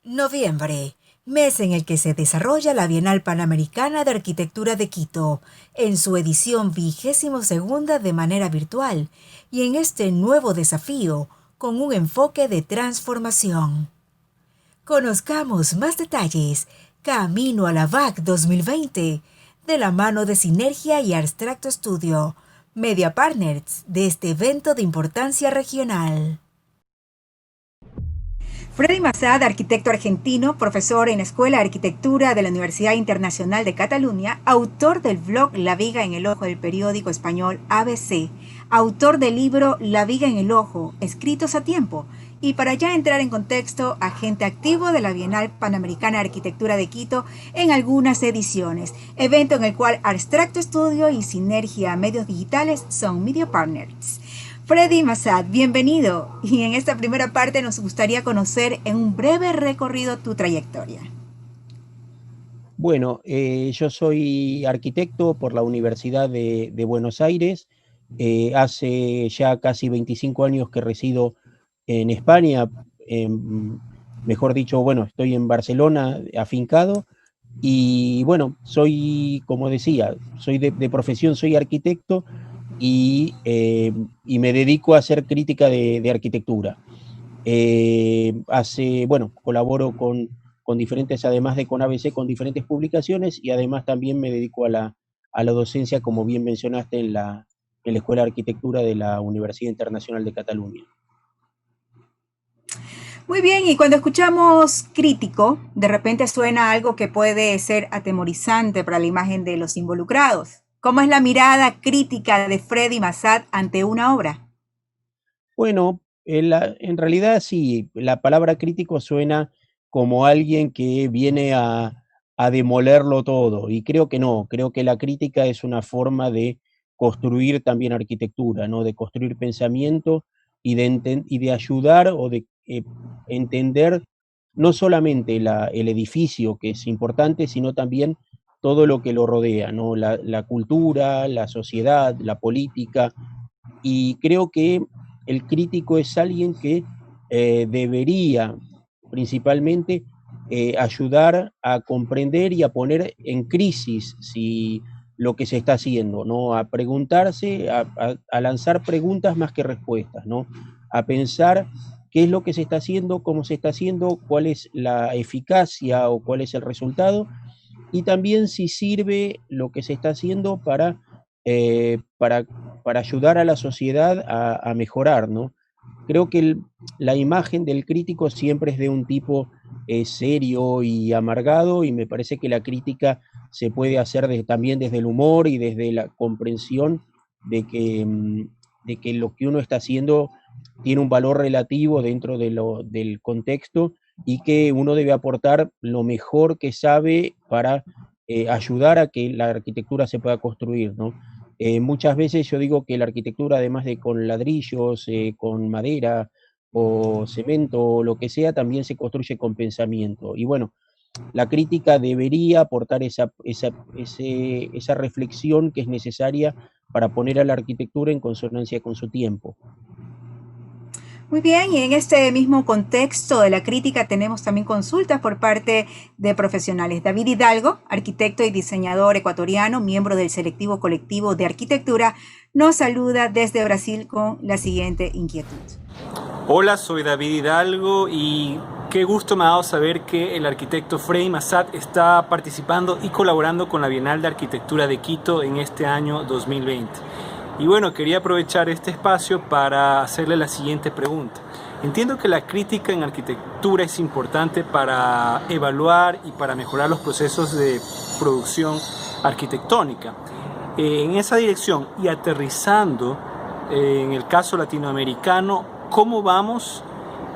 Noviembre, mes en el que se desarrolla la Bienal Panamericana de Arquitectura de Quito, en su edición 22ª de manera virtual, y en este nuevo desafío, con un enfoque de transformación. Conozcamos más detalles, Camino a la VAC 2020, de la mano de Sinergia y Abstracto Studio, media partners de este evento de importancia regional. Freddy Massad, arquitecto argentino, profesor en la Escuela de Arquitectura de la Universidad Internacional de Cataluña, autor del blog La Viga en el Ojo del periódico español ABC, autor del libro La Viga en el Ojo, escritos a tiempo, y para ya entrar en contexto, agente activo de la Bienal Panamericana de Arquitectura de Quito en algunas ediciones, evento en el cual Abstracto Studio y Sinergia Medios Digitales son media partners. Freddy Massad, bienvenido. Y en esta primera parte nos gustaría conocer en un breve recorrido tu trayectoria. Bueno, yo soy arquitecto por la Universidad de Buenos Aires. Hace ya casi 25 años que resido en España. Mejor dicho, bueno, estoy en Barcelona afincado. Y bueno, soy, como decía, soy de profesión, soy arquitecto y me dedico a hacer crítica de arquitectura. Bueno, colaboro con diferentes, además de con ABC, con diferentes publicaciones y además también me dedico a la docencia, como bien mencionaste, en la Escuela de Arquitectura de la Universidad Internacional de Cataluña. Muy bien, y cuando escuchamos crítico, de repente suena algo que puede ser atemorizante para la imagen de los involucrados. ¿Cómo es la mirada crítica de Freddy Massad ante una obra? Bueno, en realidad sí, la palabra crítico suena como alguien que viene a demolerlo todo, y creo que no, creo que la crítica es una forma de construir también arquitectura, ¿no? De construir pensamiento y de ayudar o de entender no solamente el edificio, que es importante, sino también todo lo que lo rodea, ¿no? La cultura, la sociedad, la política, y creo que el crítico es alguien que debería principalmente ayudar a comprender y a poner en crisis si lo que se está haciendo, ¿no? A preguntarse, a lanzar preguntas más que respuestas, ¿no? A pensar qué es lo que se está haciendo, cómo se está haciendo, cuál es la eficacia o cuál es el resultado, y también si sirve lo que se está haciendo eh, para, para ayudar a la sociedad a mejorar, ¿no? Creo que la imagen del crítico siempre es de un tipo serio y amargado, y me parece que la crítica se puede hacer también desde el humor y desde la comprensión de de que lo que uno está haciendo tiene un valor relativo dentro del contexto, y que uno debe aportar lo mejor que sabe para ayudar a que la arquitectura se pueda construir, ¿no? Muchas veces yo digo que la arquitectura, además de con ladrillos, con madera o cemento o lo que sea, también se construye con pensamiento. Y bueno, la crítica debería aportar esa reflexión que es necesaria para poner a la arquitectura en consonancia con su tiempo. Muy bien, y en este mismo contexto de la crítica tenemos también consultas por parte de profesionales. David Hidalgo, arquitecto y diseñador ecuatoriano, miembro del selectivo colectivo de arquitectura, nos saluda desde Brasil con la siguiente inquietud. Hola, soy David Hidalgo y qué gusto me ha dado saber que el arquitecto Freddy Massad está participando y colaborando con la Bienal de Arquitectura de Quito en este año 2020. Y bueno, quería aprovechar este espacio para hacerle la siguiente pregunta. Entiendo que la crítica en arquitectura es importante para evaluar y para mejorar los procesos de producción arquitectónica. En esa dirección y aterrizando en el caso latinoamericano, ¿cómo vamos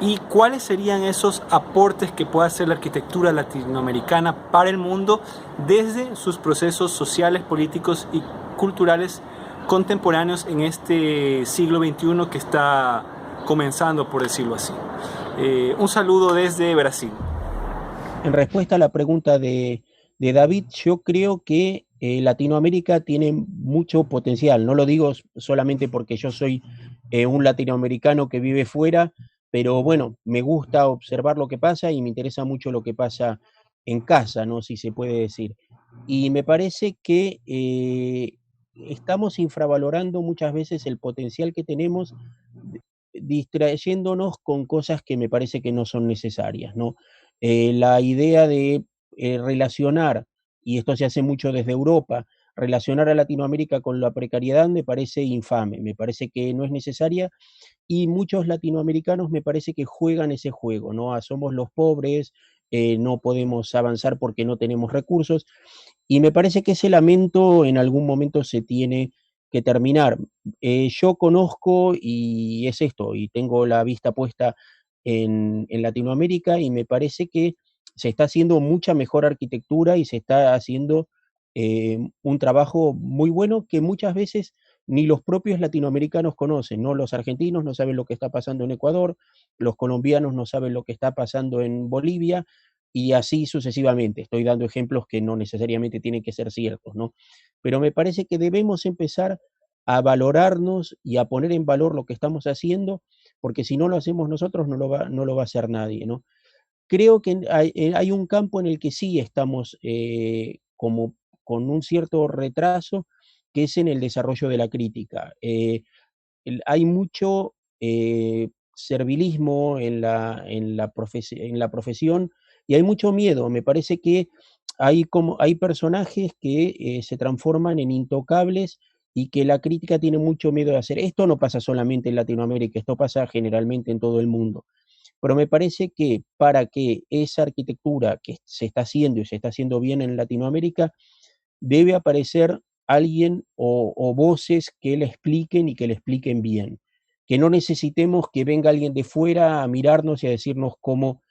y cuáles serían esos aportes que puede hacer la arquitectura latinoamericana para el mundo desde sus procesos sociales, políticos y culturales contemporáneos en este siglo XXI que está comenzando, por decirlo así? Un saludo desde Brasil. En respuesta a la pregunta de David, yo creo que Latinoamérica tiene mucho potencial. No lo digo solamente porque yo soy un latinoamericano que vive fuera, pero bueno, me gusta observar lo que pasa y me interesa mucho lo que pasa en casa, ¿no? Si se puede decir. Y me parece que estamos infravalorando muchas veces el potencial que tenemos, distrayéndonos con cosas que me parece que no son necesarias, ¿no? La idea de relacionar, y esto se hace mucho desde Europa, relacionar a Latinoamérica con la precariedad me parece infame, me parece que no es necesaria y muchos latinoamericanos me parece que juegan ese juego, ¿no? Somos los pobres, no podemos avanzar porque no tenemos recursos, y me parece que ese lamento en algún momento se tiene que terminar. Yo conozco, y es esto, y tengo la vista puesta en Latinoamérica, y me parece que se está haciendo mucha mejor arquitectura y se está haciendo un trabajo muy bueno que muchas veces ni los propios latinoamericanos conocen, ¿no? Los argentinos no saben lo que está pasando en Ecuador, los colombianos no saben lo que está pasando en Bolivia, y así sucesivamente. Estoy dando ejemplos que no necesariamente tienen que ser ciertos, ¿no? Pero me parece que debemos empezar a valorarnos y a poner en valor lo que estamos haciendo, porque si no lo hacemos nosotros, no lo va a hacer nadie, ¿no? Creo que hay un campo en el que sí estamos como con un cierto retraso, que es en el desarrollo de la crítica. Hay mucho servilismo en la profesión y hay mucho miedo. Me parece que hay personajes que se transforman en intocables y que la crítica tiene mucho miedo de hacer. Esto no pasa solamente en Latinoamérica, esto pasa generalmente en todo el mundo. Pero me parece que para que esa arquitectura que se está haciendo y se está haciendo bien en Latinoamérica, debe aparecer alguien o voces que le expliquen y que le expliquen bien. Que no necesitemos que venga alguien de fuera a mirarnos y a decirnos cómo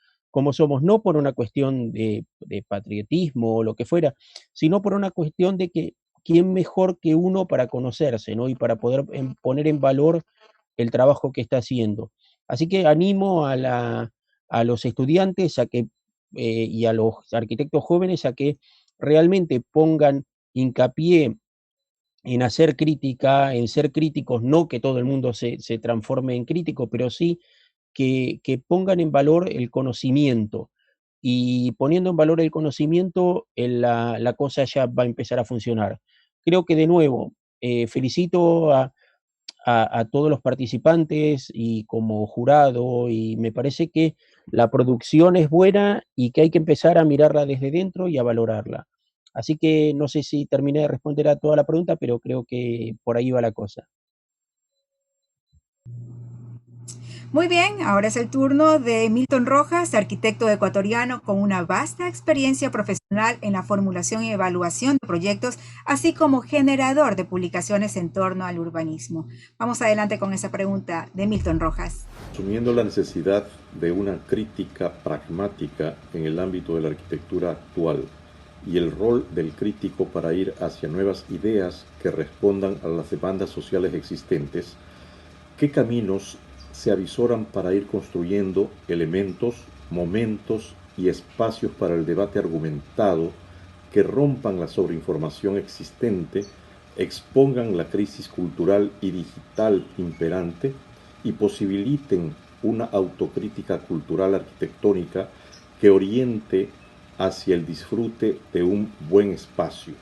somos, no por una cuestión de patriotismo o lo que fuera, sino por una cuestión de que quién mejor que uno para conocerse, ¿no? Y para poder poner en valor el trabajo que está haciendo. Así que animo a los estudiantes a que, y a los arquitectos jóvenes a que realmente pongan hincapié en hacer crítica, en ser críticos, no que todo el mundo se transforme en crítico, pero sí que pongan en valor el conocimiento. Y poniendo en valor el conocimiento, la cosa ya va a empezar a funcionar. Creo que de nuevo, felicito a todos los participantes y como jurado, y me parece que la producción es buena y que hay que empezar a mirarla desde dentro y a valorarla. Así que no sé si terminé de responder a toda la pregunta, pero creo que por ahí va la cosa. Muy bien, ahora es el turno de Milton Rojas, arquitecto ecuatoriano con una vasta experiencia profesional en la formulación y evaluación de proyectos, así como generador de publicaciones en torno al urbanismo. Vamos adelante con esa pregunta de Milton Rojas. Asumiendo la necesidad de una crítica pragmática en el ámbito de la arquitectura actual y el rol del crítico para ir hacia nuevas ideas que respondan a las demandas sociales existentes, ¿qué caminos se avisoran para ir construyendo elementos, momentos y espacios para el debate argumentado que rompan la sobreinformación existente, expongan la crisis cultural y digital imperante y posibiliten una autocrítica cultural arquitectónica que oriente hacia el disfrute de un buen espacio?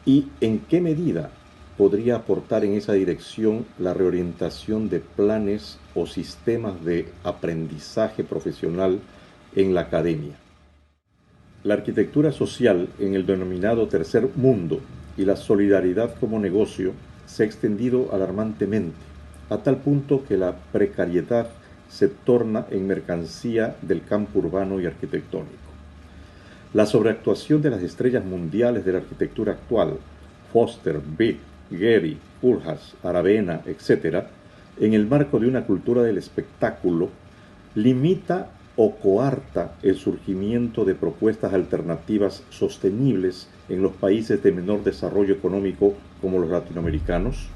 ¿Y en qué medida podría aportar en esa dirección la reorientación de planes o sistemas de aprendizaje profesional en la academia? La arquitectura social en el denominado tercer mundo y la solidaridad como negocio se ha extendido alarmantemente, a tal punto que la precariedad se torna en mercancía del campo urbano y arquitectónico. La sobreactuación de las estrellas mundiales de la arquitectura actual, Foster, Beck, Gehry, Pulhas, Aravena, etc., en el marco de una cultura del espectáculo, limita o coarta el surgimiento de propuestas alternativas sostenibles en los países de menor desarrollo económico como los latinoamericanos?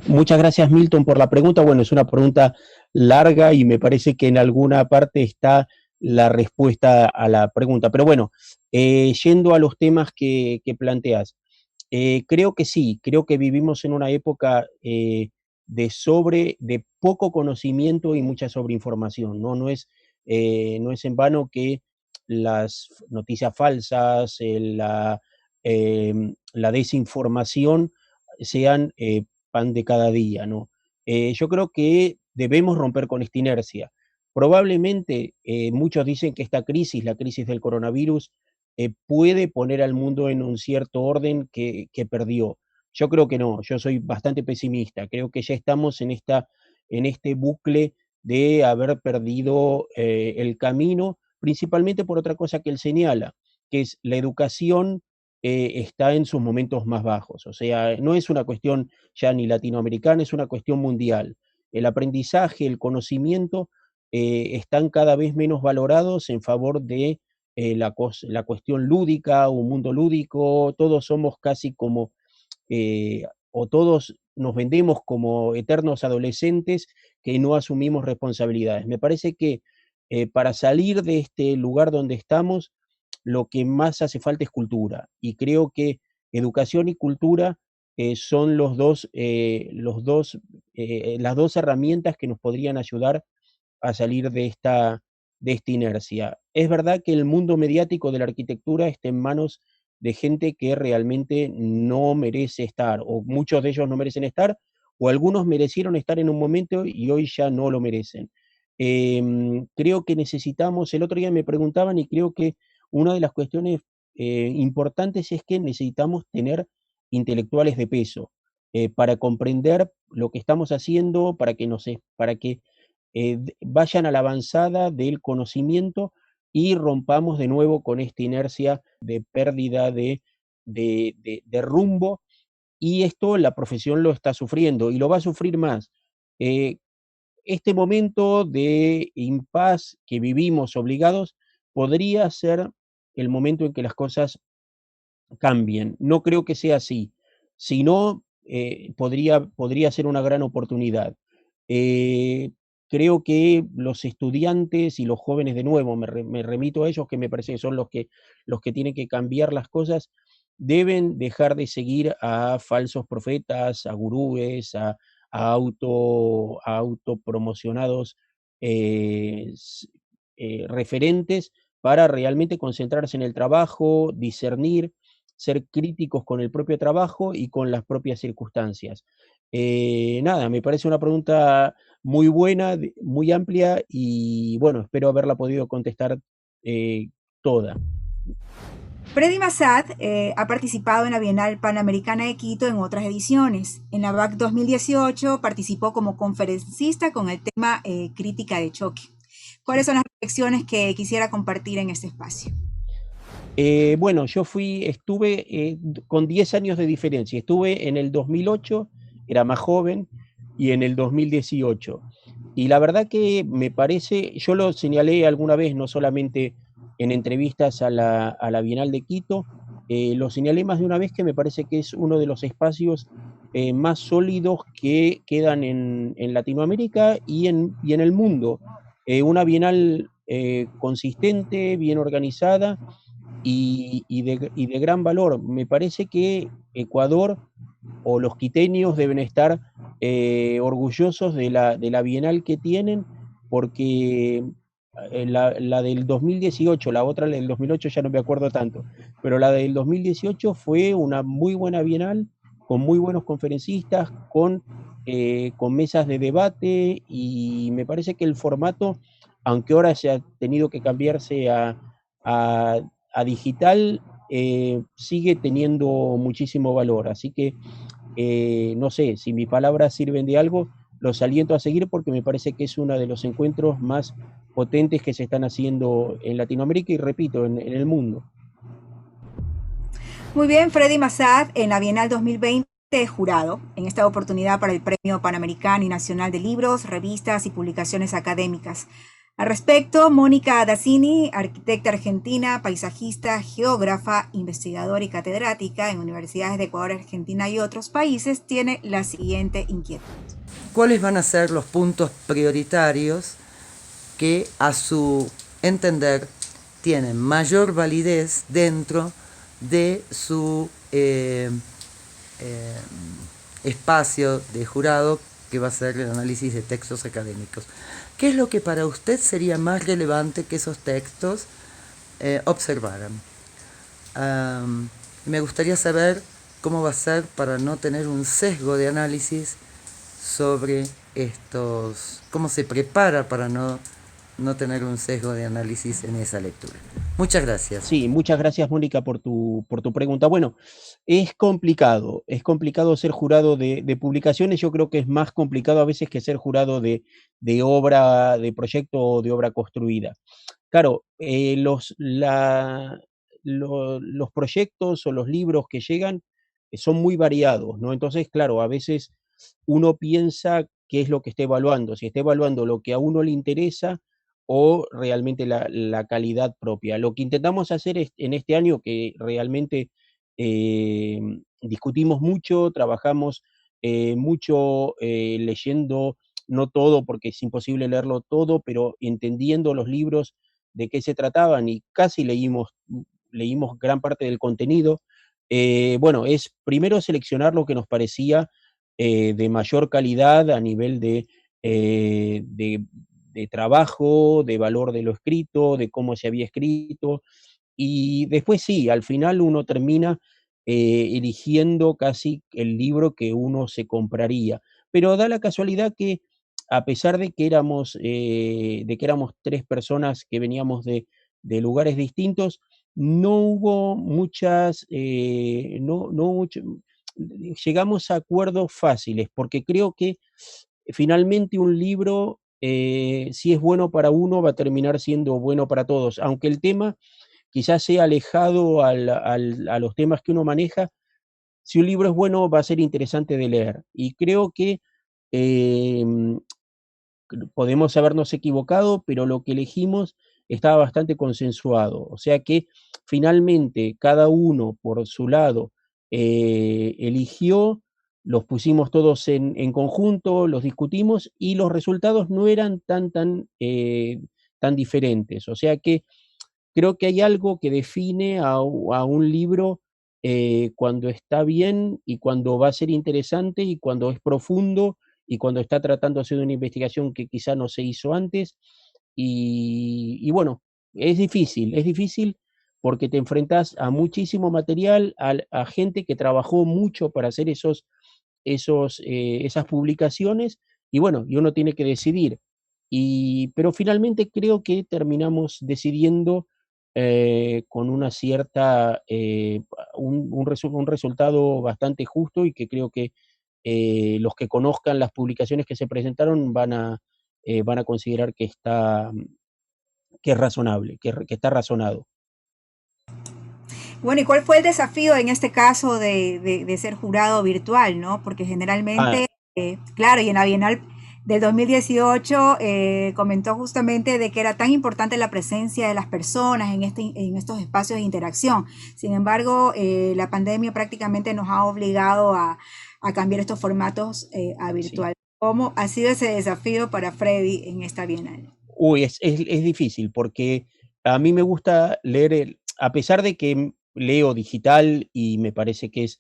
Muchas gracias, Milton, por la pregunta. Bueno, es una pregunta larga y me parece que en alguna parte está la respuesta a la pregunta. Pero bueno, yendo a los temas que planteas, creo que sí, creo que vivimos en una época de poco conocimiento y mucha sobreinformación, ¿no? No es en vano que las noticias falsas, la desinformación sean pan de cada día, ¿no? Yo creo que debemos romper con esta inercia. Probablemente muchos dicen que esta crisis, la crisis del coronavirus, puede poner al mundo en un cierto orden que perdió. Yo creo que no, yo soy bastante pesimista, creo que ya estamos en este bucle de haber perdido el camino, principalmente por otra cosa que él señala, que es la educación está en sus momentos más bajos. O sea, no es una cuestión ya ni latinoamericana, es una cuestión mundial. El aprendizaje, el conocimiento están cada vez menos valorados en favor de la cuestión lúdica, un mundo lúdico, todos somos casi como, o todos nos vendemos como eternos adolescentes que no asumimos responsabilidades. Me parece que para salir de este lugar donde estamos, lo que más hace falta es cultura. Y creo que educación y cultura son las dos herramientas que nos podrían ayudar a salir de esta inercia. Es verdad que el mundo mediático de la arquitectura está en manos de gente que realmente no merece estar, o muchos de ellos no merecen estar, o algunos merecieron estar en un momento y hoy ya no lo merecen. Creo que necesitamos, el otro día me preguntaban y creo que una de las cuestiones importantes es que necesitamos tener intelectuales de peso para comprender lo que estamos haciendo, para que vayan a la avanzada del conocimiento y rompamos de nuevo con esta inercia de pérdida de rumbo, y esto la profesión lo está sufriendo y lo va a sufrir más. Eh, este momento de impas que vivimos obligados podría ser el momento en que las cosas cambien. No creo que sea así, sino podría ser una gran oportunidad. Eh, Creo que los estudiantes y los jóvenes, de nuevo, me remito a ellos, que me parece que son los que tienen que cambiar las cosas, deben dejar de seguir a falsos profetas, a gurúes, a autopromocionados referentes para realmente concentrarse en el trabajo, discernir, ser críticos con el propio trabajo y con las propias circunstancias. Nada, me parece una pregunta muy buena, muy amplia y bueno, espero haberla podido contestar toda. Freddy Massad ha participado en la Bienal Panamericana de Quito en otras ediciones. En la BAC 2018 participó como conferencista con el tema Crítica de choque. ¿Cuáles son las reflexiones que quisiera compartir en este espacio? Bueno, estuve con 10 años de diferencia. Estuve en el 2008, era más joven, y en el 2018. Y la verdad que me parece, yo lo señalé alguna vez, no solamente en entrevistas a la Bienal de Quito, lo señalé más de una vez que me parece que es uno de los espacios más sólidos que quedan en Latinoamérica y en el mundo. Una Bienal consistente, bien organizada y de gran valor. Me parece que Ecuador o los quiteños deben estar orgullosos de la Bienal que tienen, porque la del 2018, la otra, la del 2008 ya no me acuerdo tanto, pero la del 2018 fue una muy buena Bienal, con muy buenos conferencistas, con mesas de debate, y me parece que el formato, aunque ahora se ha tenido que cambiarse a, a digital, sigue teniendo muchísimo valor. Así que no sé, si mis palabras sirven de algo, los aliento a seguir porque me parece que es uno de los encuentros más potentes que se están haciendo en Latinoamérica y, repito, en el mundo. Muy bien, Freddy Massad en la Bienal 2020 es jurado, en esta oportunidad para el Premio Panamericano y Nacional de Libros, Revistas y Publicaciones Académicas. Al respecto, Mónica Dazzini, arquitecta argentina, paisajista, geógrafa, investigadora y catedrática en universidades de Ecuador, Argentina y otros países, tiene la siguiente inquietud. ¿Cuáles van a ser los puntos prioritarios que, a su entender, tienen mayor validez dentro de su espacio de jurado que va a ser el análisis de textos académicos. ¿Qué es lo que para usted sería más relevante que esos textos observaran? Me gustaría saber cómo va a ser para no tener un sesgo de análisis sobre estos, cómo se prepara para no tener un sesgo de análisis en esa lectura. Muchas gracias. Sí, muchas gracias, Mónica, por tu pregunta. Bueno, es complicado ser jurado de publicaciones. Yo creo que es más complicado a veces que ser jurado de obra, de proyecto o de obra construida. Claro, los proyectos o los libros que llegan son muy variados, ¿no? Entonces, claro, a veces uno piensa qué es lo que está evaluando, si está evaluando lo que a uno le interesa o realmente la calidad propia. Lo que intentamos hacer en este año, que realmente discutimos mucho, trabajamos mucho leyendo, no todo, porque es imposible leerlo todo, pero entendiendo los libros de qué se trataban y casi leímos gran parte del contenido. Bueno, es primero seleccionar lo que nos parecía de mayor calidad a nivel de trabajo, de valor de lo escrito, de cómo se había escrito, y después sí, al final uno termina eligiendo casi el libro que uno se compraría. Pero da la casualidad que a pesar de que éramos 3 personas que veníamos de lugares distintos, no hubo muchas, no mucho llegamos a acuerdos fáciles, porque creo que finalmente un libro, si es bueno para uno, va a terminar siendo bueno para todos, aunque el tema quizás sea alejado a los temas que uno maneja. Si un libro es bueno, va a ser interesante de leer. Y creo que em, podemos habernos equivocado, pero lo que elegimos estaba bastante consensuado. O sea que finalmente cada uno por su lado eligió, los pusimos todos en conjunto, los discutimos y los resultados no eran tan diferentes. O sea que creo que hay algo que define a un libro cuando está bien y cuando va a ser interesante y cuando es profundo y cuando está tratando de hacer una investigación que quizá no se hizo antes. Y bueno, es difícil porque te enfrentas a muchísimo material, a gente que trabajó mucho para hacer esas publicaciones, y bueno, y uno tiene que decidir. Pero finalmente creo que terminamos decidiendo con una cierta, un resultado bastante justo y que creo que los que conozcan las publicaciones que se presentaron van a considerar que es razonable, que está razonado. Bueno, ¿y cuál fue el desafío en este caso de ser jurado virtual, ¿no? Porque Ah, generalmente, claro, y en la Bienal del 2018 comentó justamente de que era tan importante la presencia de las personas en estos espacios de interacción. Sin embargo, la pandemia prácticamente nos ha obligado a cambiar estos formatos a sí. virtual. ¿Cómo ha sido ese desafío para Freddy en esta Bienal? Uy, es difícil porque a mí me gusta leer, a pesar de que leo digital y me parece que es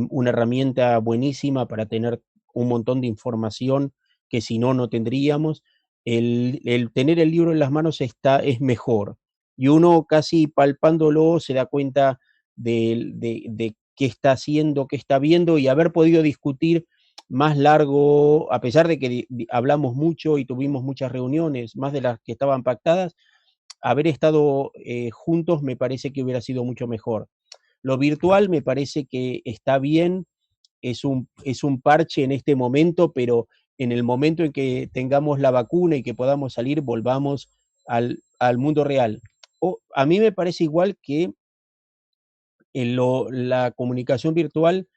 una herramienta buenísima para tener un montón de información que si no, no tendríamos, el tener el libro en las manos es mejor. Y uno casi palpándolo se da cuenta de qué está haciendo, qué está viendo y haber podido discutir más largo, a pesar de que hablamos mucho y tuvimos muchas reuniones, más de las que estaban pactadas, haber estado juntos me parece que hubiera sido mucho mejor. Lo virtual me parece que está bien, es un parche en este momento, pero en el momento en que tengamos la vacuna y que podamos salir, volvamos al mundo real. A mí me parece igual que la comunicación virtual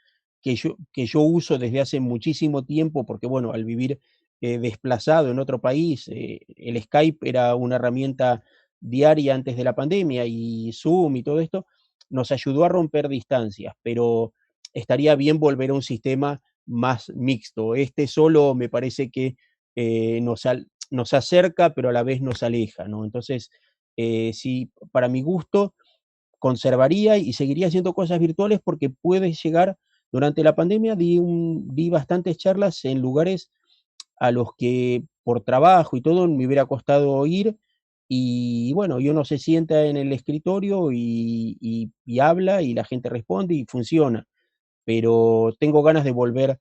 que yo uso desde hace muchísimo tiempo, porque bueno, al vivir desplazado en otro país, el Skype era una herramienta diaria antes de la pandemia y Zoom y todo esto nos ayudó a romper distancias, pero estaría bien volver a un sistema más mixto. Este solo me parece que nos acerca, pero a la vez nos aleja, ¿no? Entonces, sí, para mi gusto, conservaría y seguiría haciendo cosas virtuales porque puedes llegar, durante la pandemia di bastantes charlas en lugares a los que por trabajo y todo me hubiera costado ir, y bueno, y uno se sienta en el escritorio y habla y la gente responde y funciona, pero tengo ganas de volver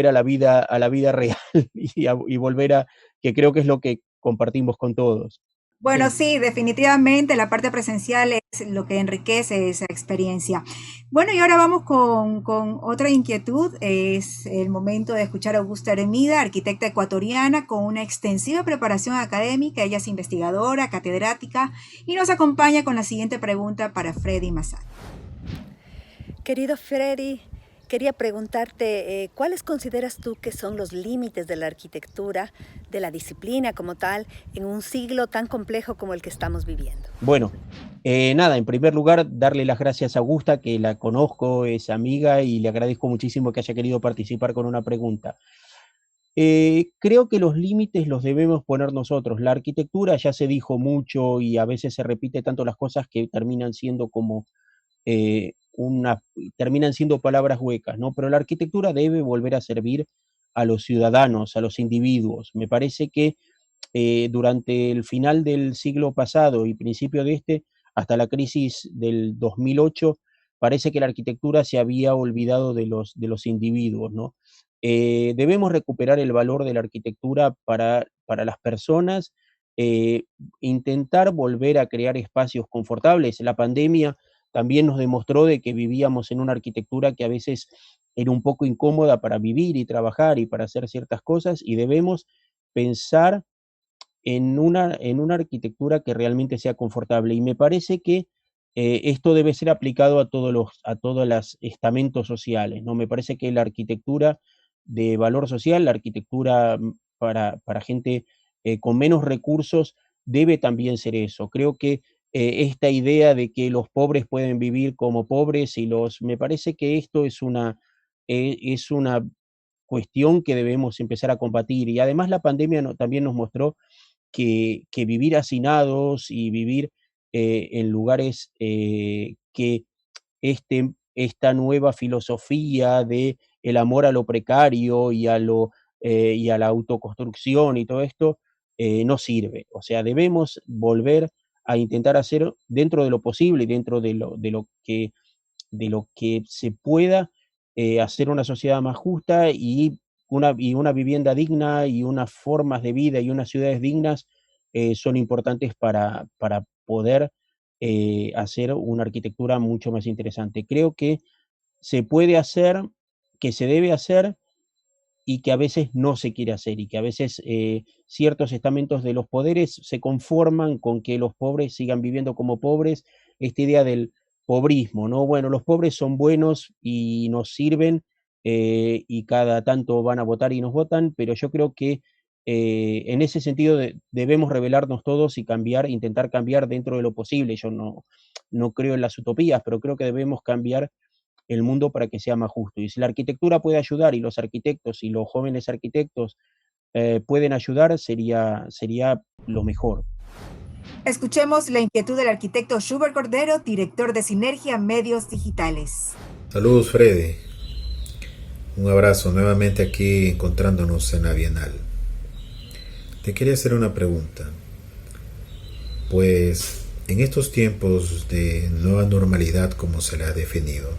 a la vida real y volver a, que creo que es lo que compartimos con todos. Bueno, sí, definitivamente la parte presencial es lo que enriquece esa experiencia. Bueno, y ahora vamos con otra inquietud. Es el momento de escuchar a Augusta Hermida, arquitecta ecuatoriana con una extensiva preparación académica. Ella es investigadora, catedrática y nos acompaña con la siguiente pregunta para Freddy Massad. Querido Freddy, quería preguntarte, ¿cuáles consideras tú que son los límites de la arquitectura, de la disciplina como tal, en un siglo tan complejo como el que estamos viviendo? Bueno, nada, en primer lugar, darle las gracias a Augusta, que la conozco, es amiga, y le agradezco muchísimo que haya querido participar con una pregunta. Creo que los límites los debemos poner nosotros. La arquitectura ya se dijo mucho y a veces se repite tanto las cosas que terminan siendo como terminan siendo palabras huecas, ¿no? Pero la arquitectura debe volver a servir a los ciudadanos, a los individuos. Me parece que durante el final del siglo pasado y principio de este, hasta la crisis del 2008, parece que la arquitectura se había olvidado de los individuos, ¿no? Debemos recuperar el valor de la arquitectura para las personas, eh, intentar volver a crear espacios confortables. La pandemia también nos demostró de que vivíamos en una arquitectura que a veces era un poco incómoda para vivir y trabajar y para hacer ciertas cosas, y debemos pensar en una arquitectura que realmente sea confortable. Y me parece que esto debe ser aplicado a todos los estamentos sociales, ¿no? Me parece que la arquitectura de valor social, la arquitectura para gente con menos recursos, debe también ser eso. Creo que esta idea de que los pobres pueden vivir como pobres me parece que esto es una cuestión que debemos empezar a combatir. Y además la pandemia también nos mostró que vivir hacinados y vivir en lugares que esta nueva filosofía de el amor a lo precario y a la autoconstrucción y todo esto no sirve. O sea, debemos volver a intentar hacer dentro de lo posible y dentro de lo que se pueda, hacer una sociedad más justa y una vivienda digna y unas formas de vida y unas ciudades dignas son importantes para poder hacer una arquitectura mucho más interesante. Creo que se puede hacer, que se debe hacer y que a veces no se quiere hacer y que a veces ciertos estamentos de los poderes se conforman con que los pobres sigan viviendo como pobres, esta idea del pobrismo, ¿no? Bueno, los pobres son buenos y nos sirven y cada tanto van a votar y nos votan, pero yo creo que en ese sentido debemos rebelarnos todos y cambiar, intentar cambiar dentro de lo posible. Yo no creo en las utopías, pero creo que debemos cambiar el mundo para que sea más justo. Y si la arquitectura puede ayudar y los arquitectos y los jóvenes arquitectos pueden ayudar, sería lo mejor. Escuchemos la inquietud del arquitecto Schubert Cordero, director de Sinergia Medios Digitales. Saludos Freddy, un abrazo nuevamente aquí encontrándonos en la Bienal. Te quería hacer una pregunta, pues en estos tiempos de nueva normalidad como se le ha definido,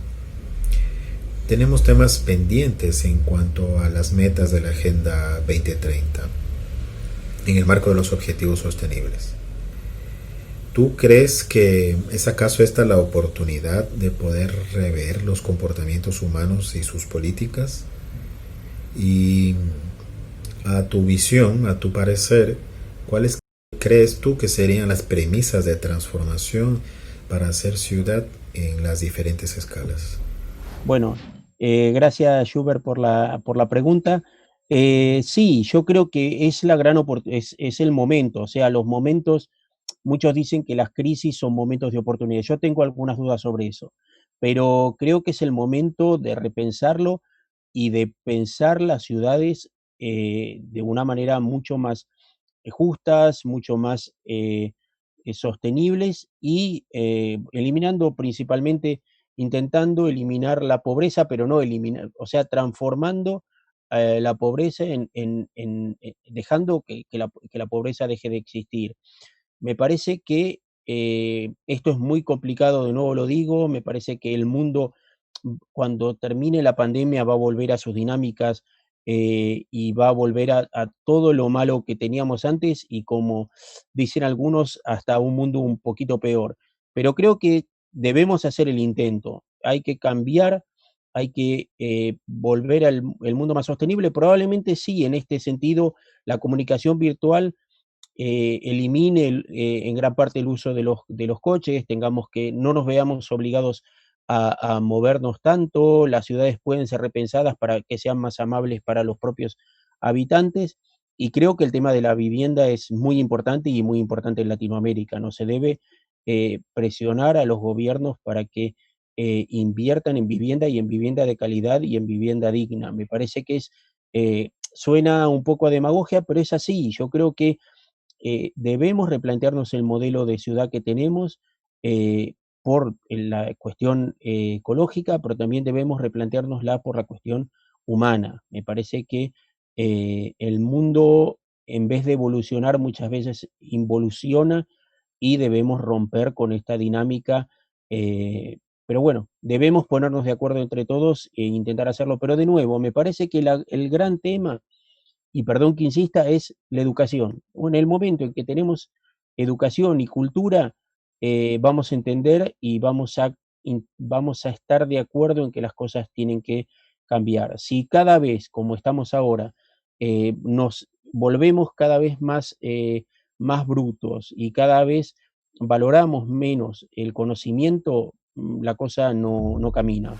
tenemos temas pendientes en cuanto a las metas de la Agenda 2030 en el marco de los objetivos sostenibles. ¿Tú crees que es acaso esta la oportunidad de poder rever los comportamientos humanos y sus políticas? Y a tu visión, a tu parecer, ¿cuáles crees tú que serían las premisas de transformación para hacer ciudad en las diferentes escalas? Bueno, gracias Schubert por la pregunta. Sí, yo creo que es la gran es el momento, o sea, los momentos, muchos dicen que las crisis son momentos de oportunidad. Yo tengo algunas dudas sobre eso, pero creo que es el momento de repensarlo y de pensar las ciudades de una manera mucho más justas, mucho más sostenibles y eliminando principalmente, intentando eliminar la pobreza, pero no eliminar, o sea, transformando la pobreza dejando que la pobreza deje de existir. Me parece que esto es muy complicado, de nuevo lo digo, me parece que el mundo, cuando termine la pandemia, va a volver a sus dinámicas y va a volver a todo lo malo que teníamos antes y, como dicen algunos, hasta un mundo un poquito peor. Pero creo que debemos hacer el intento, hay que cambiar, hay que volver al el mundo más sostenible. Probablemente sí, en este sentido, la comunicación virtual elimine en gran parte el uso de los coches, tengamos que no nos veamos obligados a movernos tanto, las ciudades pueden ser repensadas para que sean más amables para los propios habitantes, y creo que el tema de la vivienda es muy importante y muy importante en Latinoamérica. No se debe presionar a los gobiernos para que inviertan en vivienda y en vivienda de calidad y en vivienda digna. Me parece que suena un poco a demagogia, pero es así. Yo creo que debemos replantearnos el modelo de ciudad que tenemos por la cuestión ecológica, pero también debemos replanteárnosla por la cuestión humana. Me parece que el mundo, en vez de evolucionar, muchas veces involuciona y debemos romper con esta dinámica. Pero bueno, debemos ponernos de acuerdo entre todos e intentar hacerlo. Pero de nuevo, me parece que el gran tema, y perdón que insista, es la educación. O en el momento en que tenemos educación y cultura, vamos a entender y vamos a estar de acuerdo en que las cosas tienen que cambiar. Si cada vez, como estamos ahora, nos volvemos cada vez más brutos y cada vez valoramos menos el conocimiento, la cosa no camina.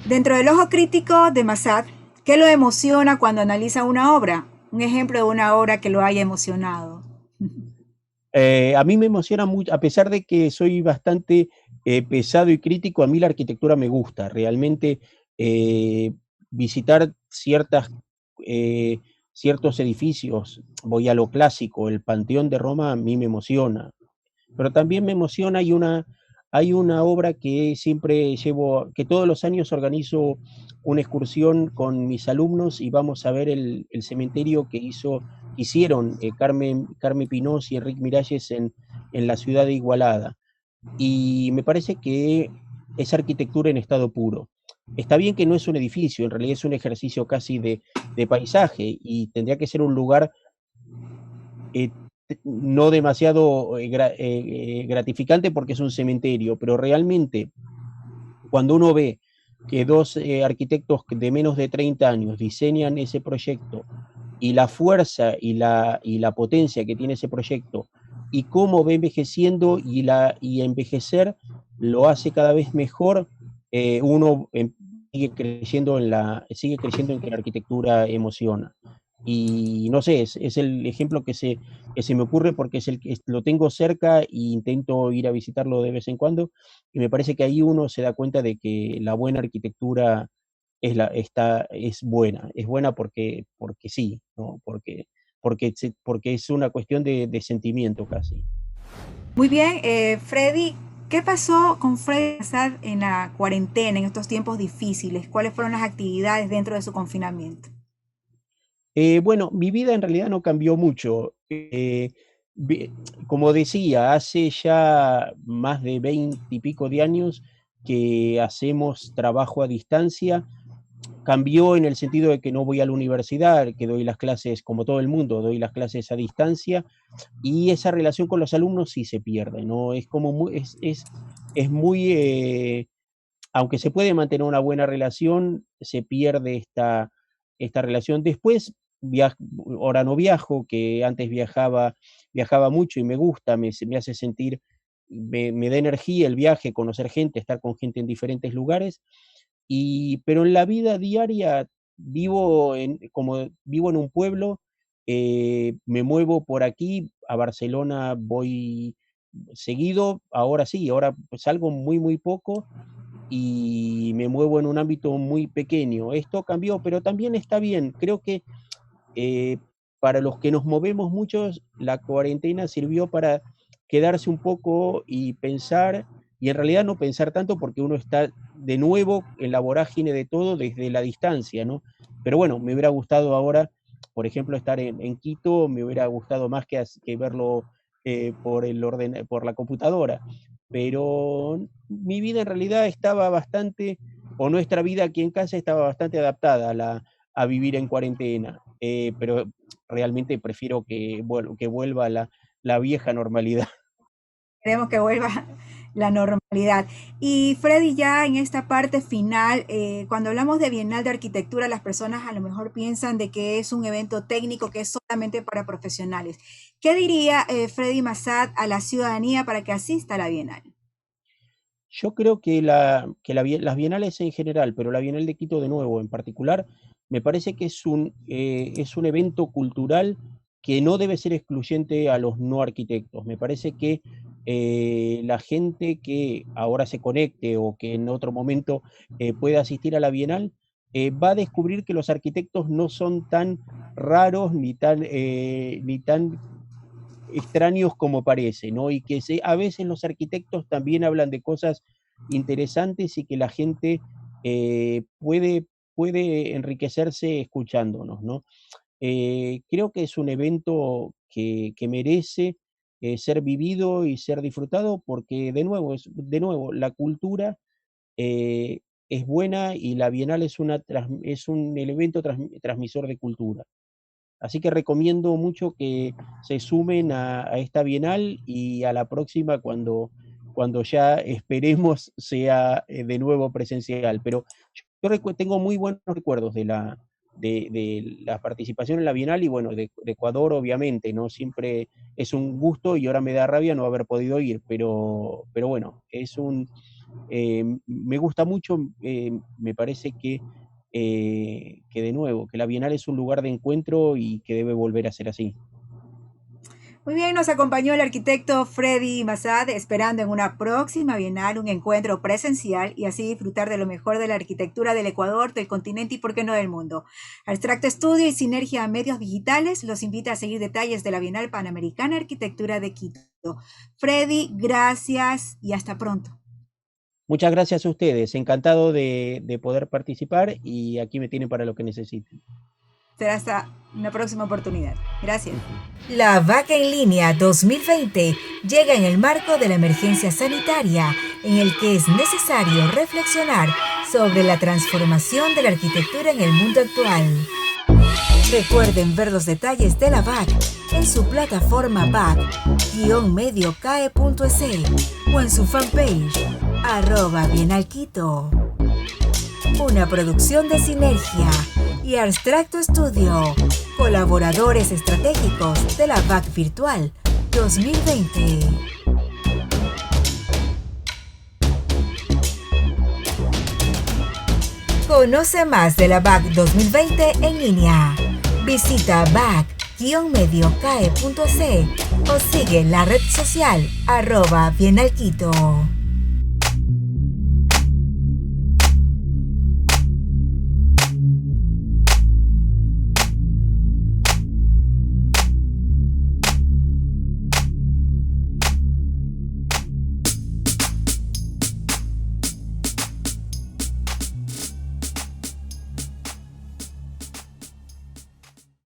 Dentro del ojo crítico de Massad, ¿qué lo emociona cuando analiza una obra? Un ejemplo de una obra que lo haya emocionado. A mí me emociona mucho, a pesar de que soy bastante pesado y crítico, a mí la arquitectura me gusta. Realmente visitar ciertos edificios, voy a lo clásico, el Panteón de Roma a mí me emociona. Pero también me emociona, hay una obra que siempre llevo, que todos los años organizo una excursión con mis alumnos y vamos a ver el cementerio que hicieron Carmen Pinós y Enrique Miralles en la ciudad de Igualada. Y me parece que es arquitectura en estado puro. Está bien que no es un edificio, en realidad es un ejercicio casi de paisaje y tendría que ser un lugar eh, no demasiado gratificante porque es un cementerio, pero realmente cuando uno ve que dos arquitectos de menos de 30 años diseñan ese proyecto y la fuerza y la potencia que tiene ese proyecto y cómo va envejeciendo y envejecer lo hace cada vez mejor, uno sigue creyendo en que la arquitectura emociona. Y no sé, es el ejemplo que se me ocurre porque es el que lo tengo cerca e intento ir a visitarlo de vez en cuando, y me parece que ahí uno se da cuenta de que la buena arquitectura es buena porque sí, ¿no? Porque es una cuestión de sentimiento casi. Muy bien, Freddy, ¿qué pasó con Freddy Massad en la cuarentena, en estos tiempos difíciles? ¿Cuáles fueron las actividades dentro de su confinamiento? Bueno, mi vida en realidad no cambió mucho. Vi- Como decía, hace ya más de 20 y pico de años que hacemos trabajo a distancia. Cambió en el sentido de que no voy a la universidad, que doy las clases como todo el mundo, doy las clases a distancia, y esa relación con los alumnos sí se pierde, ¿no? Es como es muy, aunque se puede mantener una buena relación, se pierde esta relación. Después, ahora no viajo, que antes viajaba mucho y me gusta, me hace sentir, me da energía el viaje, conocer gente, estar con gente en diferentes lugares, pero en la vida diaria como vivo en un pueblo, me muevo por aquí, a Barcelona voy seguido, ahora sí, ahora pues salgo muy, muy poco y me muevo en un ámbito muy pequeño. Esto cambió, pero también está bien. Creo que eh, para los que nos movemos muchos, la cuarentena sirvió para quedarse un poco y pensar, y en realidad no pensar tanto porque uno está de nuevo en la vorágine de todo desde la distancia, ¿no? pero bueno, me hubiera gustado ahora, por ejemplo, estar en Quito, me hubiera gustado más que verlo por la computadora, pero mi vida en realidad estaba bastante, o nuestra vida aquí en casa estaba bastante adaptada a vivir en cuarentena, pero realmente prefiero que vuelva la vieja normalidad. Queremos que vuelva la normalidad. Y Freddy, ya en esta parte final, cuando hablamos de Bienal de Arquitectura, las personas a lo mejor piensan de que es un evento técnico que es solamente para profesionales. ¿Qué diría Freddy Massad a la ciudadanía para que asista a la Bienal? Yo creo que las bienales en general, pero la Bienal de Quito de nuevo en particular, me parece que es un evento cultural que no debe ser excluyente a los no arquitectos. Me parece que la gente que ahora se conecte o que en otro momento pueda asistir a la Bienal, va a descubrir que los arquitectos no son tan raros ni tan extraños como parece, ¿no? Y que a veces los arquitectos también hablan de cosas interesantes y que la gente puede enriquecerse escuchándonos, ¿no? Creo que es un evento que merece ser vivido y ser disfrutado porque, de nuevo, la cultura es buena y la Bienal es un elemento transmisor de cultura. Así que recomiendo mucho que se sumen a esta Bienal y a la próxima cuando ya esperemos sea de nuevo presencial. Pero tengo muy buenos recuerdos de la participación en la Bienal y bueno, de Ecuador obviamente, ¿no? Siempre es un gusto y ahora me da rabia no haber podido ir, pero bueno, me gusta mucho, me parece que de nuevo, que la Bienal es un lugar de encuentro y que debe volver a ser así. Muy bien, nos acompañó el arquitecto Freddy Massad, esperando en una próxima Bienal un encuentro presencial y así disfrutar de lo mejor de la arquitectura del Ecuador, del continente y, por qué no, del mundo. Abstracto Estudio y Sinergia Medios Digitales los invita a seguir detalles de la Bienal Panamericana Arquitectura de Quito. Freddy, gracias y hasta pronto. Muchas gracias a ustedes, encantado de poder participar y aquí me tienen para lo que necesiten. Será hasta una próxima oportunidad. Gracias. La VAC en línea 2020 llega en el marco de la emergencia sanitaria, en el que es necesario reflexionar sobre la transformación de la arquitectura en el mundo actual. Recuerden ver los detalles de la VAC en su plataforma VAC-mediocae.es o en su fanpage @bienalquito. Una producción de Sinergia y Abstracto Estudio, colaboradores estratégicos de la VAC Virtual 2020. Conoce más de la VAC 2020 en línea. Visita VAC-mediocae.es o sigue la red social @bienalquito.